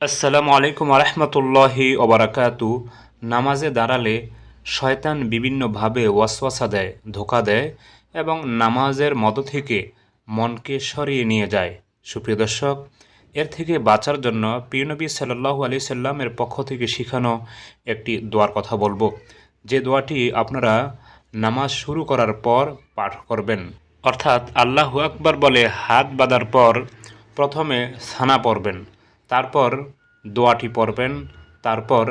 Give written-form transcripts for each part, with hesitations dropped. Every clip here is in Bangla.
আসসালামু আলাইকুম রহমতুল্লাহি ওবরাকাতু। নামাজে দাঁড়ালে শয়তান বিভিন্নভাবে ওয়াসওয়াসা দেয়, ধোঁকা দেয় এবং নামাজের মধ্য থেকে মনকে সরিয়ে নিয়ে যায়। সুপ্রিয় দর্শক, এর থেকে বাঁচার জন্য প্রিয়নবী সাল্লাল্লাহু আলাইহি সাল্লামের পক্ষ থেকে শিখানো একটি দোয়ার কথা বলবো, যে দোয়াটি আপনারা নামাজ শুরু করার পর পাঠ করবেন। অর্থাৎ আল্লাহু আকবার বলে হাত বাঁধার পর প্রথমে সানা পড়বেন, তারপর দোয়াটি পড়বেন, তারপর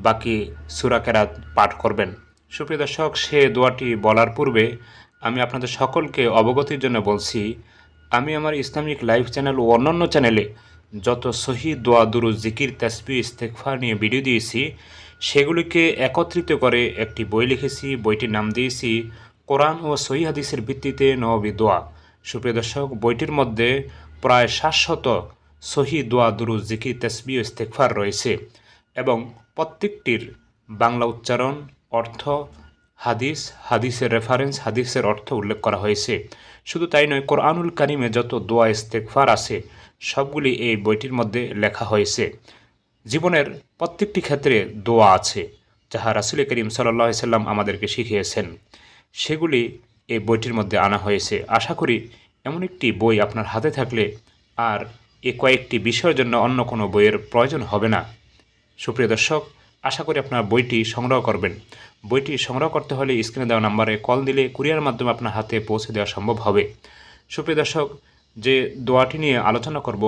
বাকি সূরা কেরাত পাঠ করবেন। সুপ্রিয় দর্শক, সে দোয়াটি বলার পূর্বে আমি আপনাদের সকলকে অবগতির জন্য বলছি, আমি আমার ইসলামিক লাইভ চ্যানেল ও অন্যান্য চ্যানেলে যত সহি দোয়া দুরুদ জিকির তাসবিহ ইস্তেগফার নিয়ে ভিডিও দিয়েছি, সেগুলিকে একত্রিত করে একটি বই লিখেছি। বইটির নাম দিয়েছি কোরআন ও সহি হাদিসের ভিত্তিতে নববী দোয়া। সুপ্রিয় দর্শক, বইটির মধ্যে প্রায় 700 সহি দোয়া দুরুদ জিকির তাসবিহ ইস্তেগফার রয়েছে এবং প্রত্যেকটির বাংলা উচ্চারণ, অর্থ, হাদিসের রেফারেন্স, হাদিসের অর্থ উল্লেখ করা হয়েছে। শুধু তাই নয়, কোরআনুল কারিমে যত দোয়া ইস্তেগফার আছে সবগুলি এই বইটির মধ্যে লেখা হয়েছে। জীবনের প্রত্যেকটি ক্ষেত্রে দোয়া আছে যাহা রাসূল করিম সাল্লাল্লাহু আলাইহি সাল্লাম আমাদেরকে শিখিয়েছেন, সেগুলি এই বইটির মধ্যে আনা হয়েছে। আশা করি এমন একটি বই আপনার হাতে থাকলে আর এ কয়েকটি বিষয়ের জন্য অন্য কোনো বইয়ের প্রয়োজন হবে না। সুপ্রিয় দর্শক, আশা করি আপনার বইটি সংগ্রহ করবেন। বইটি সংগ্রহ করতে হলে স্ক্রিনে দেওয়া নাম্বারে কল দিলে কুরিয়ার মাধ্যমে আপনার হাতে পৌঁছে দেওয়া সম্ভব হবে। সুপ্রিয় দর্শক, যে দোয়াটি নিয়ে আলোচনা করব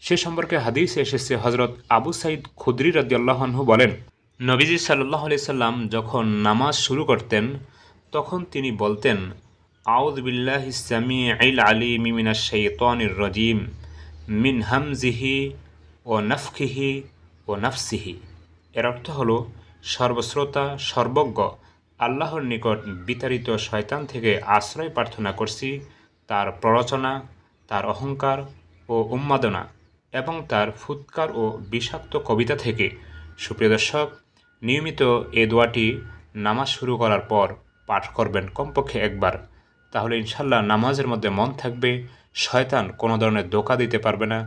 সে সম্পর্কে হাদিসে এসেছে, হজরত আবু সাঈদ খুদরি রাদিয়াল্লাহু আনহু বলেন, নবীজি সাল্লাল্লাহু আলাইহি সাল্লাম যখন নামাজ শুরু করতেন তখন তিনি বলতেন, আউযু বিল্লাহিস সামিউল আলিম মিনাশ শাইতানির রাজিম মিন হামজিহি ও নাফখিহি ও নাফসিহি। এর অর্থ হলো, সর্বশ্রোতা সর্বজ্ঞ আল্লাহর নিকট বিতাড়িত শয়তান থেকে আশ্রয় প্রার্থনা করছি, তার প্ররোচনা, তার অহংকার ও উন্মাদনা এবং তার ফুৎকার ও বিষাক্ত কবিতা থেকে। সুপ্রিয় দর্শক, নিয়মিত এই দোয়াটি নামাজ শুরু করার পর পাঠ করবেন কমপক্ষে একবার। তাহলে ইনশাল্লাহ নামাজের মধ্যে মন থাকবে, শয়তান কোনো ধরনের ধোঁকা দিতে পারবে না।